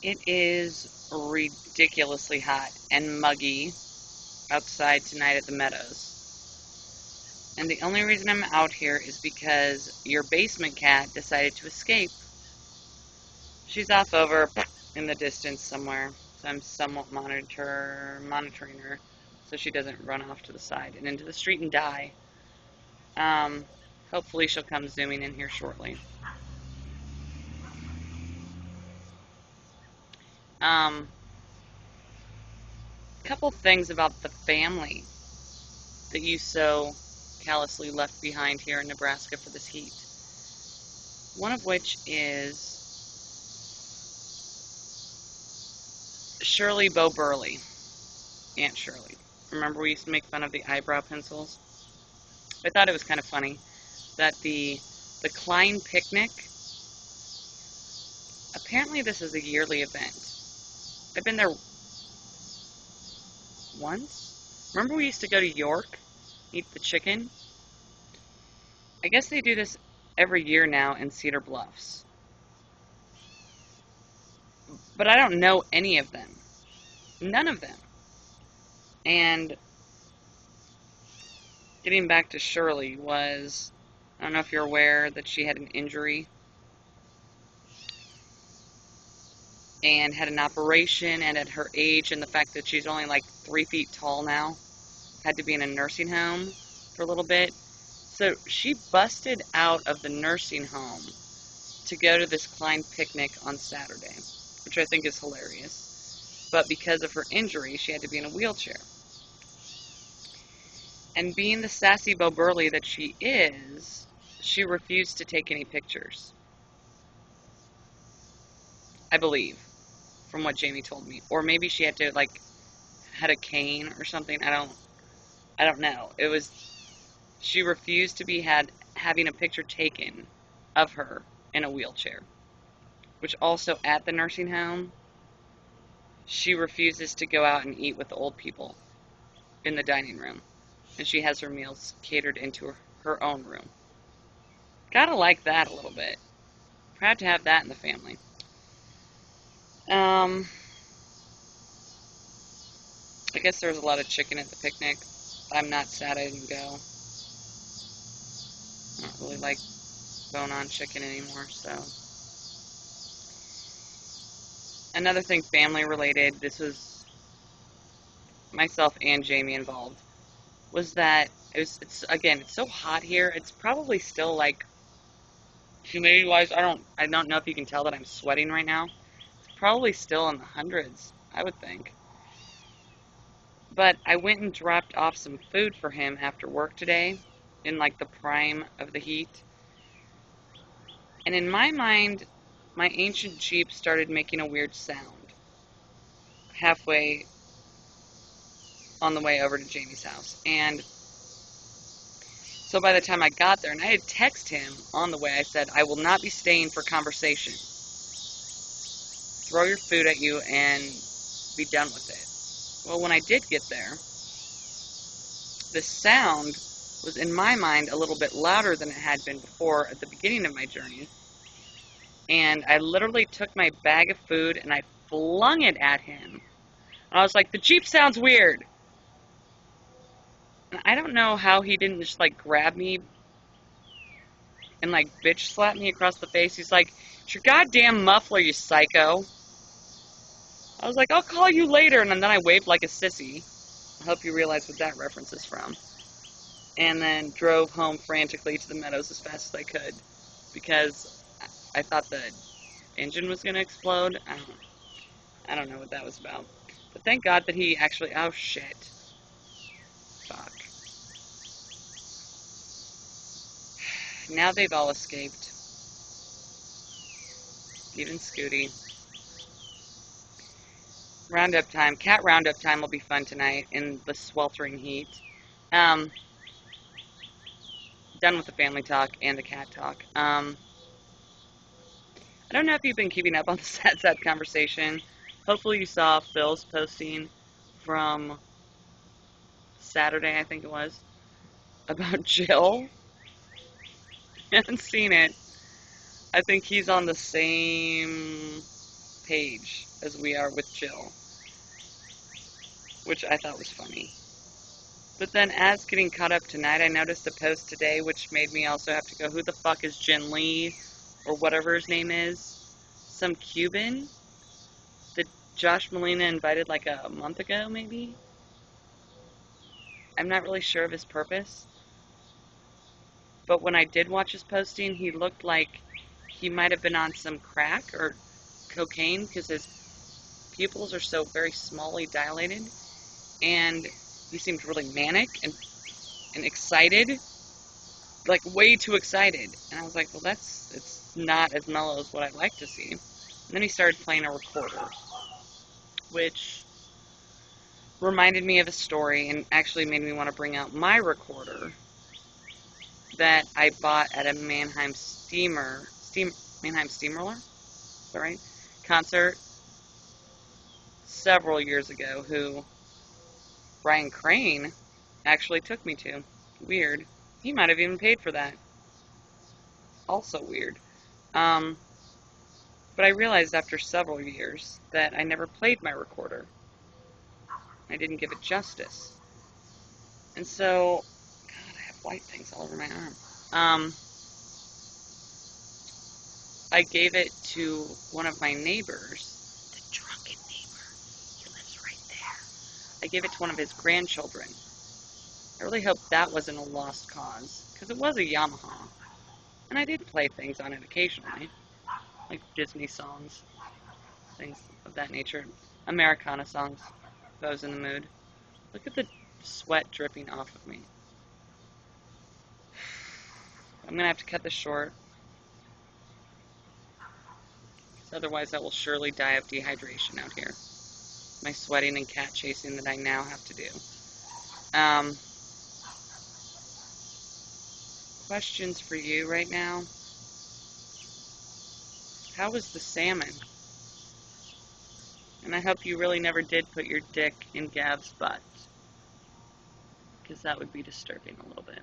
It is ridiculously hot and muggy outside tonight at the Meadows. And the only reason I'm out here is because your basement cat decided to escape. She's off over in the distance somewhere, so I'm somewhat monitoring her so she doesn't run off to the side and into the street and die. Um, Hopefully she'll come zooming in here shortly. Um, Couple things about the family that you so callously left behind here in Nebraska for this heat. One of which is Shirley Bo Burley, Aunt Shirley. Remember we used to make fun of the eyebrow pencils? I thought it was kind of funny that the Klein picnic, apparently this is a yearly event. I've been there once. Remember we used to go to York, eat the chicken? I guess they do this every year now in Cedar Bluffs. But I don't know any of them. None of them. And getting back to Shirley was, I don't know if you're aware that she had an injury and had an operation, and at her age and the fact that she's only like 3 feet tall now, had to be in a nursing home for a little bit. So she busted out of the nursing home to go to this Klein picnic on Saturday, which I think is hilarious. But because of her injury, she had to be in a wheelchair. And being the sassy Bo Burley that she is, she refused to take any pictures. I believe, from what Jamie told me. Or maybe she had to, like, had a cane or something. I don't know. It was, she refused to be having a picture taken of her in a wheelchair. Which also at the nursing home, she refuses to go out and eat with the old people in the dining room. And she has her meals catered into her own room. Gotta like that a little bit. Proud to have that in the family. Um, I guess there was a lot of chicken at the picnic. I'm not sad I didn't go. I don't really like bone-on chicken anymore, so. Another thing family related, this was myself and Jamie involved, was that it's so hot here. It's probably still like humidity wise, I don't know if you can tell that I'm sweating right now. It's probably still in the hundreds, I would think. But I went and dropped off some food for him after work today in like the prime of the heat. And in my mind, my ancient Jeep started making a weird sound halfway on the way over to Jamie's house. And so by the time I got there, and I had texted him on the way, I said, I will not be staying for conversation. Throw your food at you and be done with it. Well, when I did get there, the sound was in my mind a little bit louder than it had been before at the beginning of my journey. And I literally took my bag of food and I flung it at him. And I was like, the Jeep sounds weird. And I don't know how he didn't just like grab me and like bitch slap me across the face. He's like, it's your goddamn muffler, you psycho. I was like, I'll call you later. And then I waved like a sissy. I hope you realize what that reference is from. And then drove home frantically to the Meadows as fast as I could because I thought the engine was going to explode. I don't know what that was about. But thank God that he actually, oh shit. Fuck. Now they've all escaped. Even Scooty. Roundup time. Cat roundup time will be fun tonight in the sweltering heat. Done with the family talk and the cat talk. I don't know if you've been keeping up on the sad conversation. Hopefully you saw Phil's posting from Saturday, I think it was, about Jill. I haven't seen it. I think he's on the same page as we are with Jill, which I thought was funny. But then as getting caught up tonight, I noticed a post today which made me also have to go, who the fuck is Jin Lee, or whatever his name is? Some Cuban that Josh Molina invited like a month ago, maybe? I'm not really sure of his purpose. But when I did watch his posting, he looked like he might have been on some crack or cocaine because his pupils are so very smallly dilated. And he seemed really manic and excited. Like, way too excited. And I was like, well, it's not as mellow as what I'd like to see. And then he started playing a recorder, which reminded me of a story and actually made me want to bring out my recorder that I bought at a Mannheim Steamroller, is that right? Concert several years ago, who Brian Crane actually took me to. Weird. He might have even paid for that. Also weird. But I realized after several years that I never played my recorder. I didn't give it justice. And so, God, I have white things all over my arm. I gave it to one of my neighbors, the drunken neighbor. He lives right there. I gave it to one of his grandchildren. I really hope that wasn't a lost cause, because it was a Yamaha. And I did play things on it occasionally, like Disney songs, things of that nature. Americana songs, if I was in the mood. Look at the sweat dripping off of me. I'm going to have to cut this short, because otherwise I will surely die of dehydration out here. My sweating and cat chasing that I now have to do. Questions for you right now. How was the salmon? And I hope you really never did put your dick in Gav's butt, because that would be disturbing a little bit.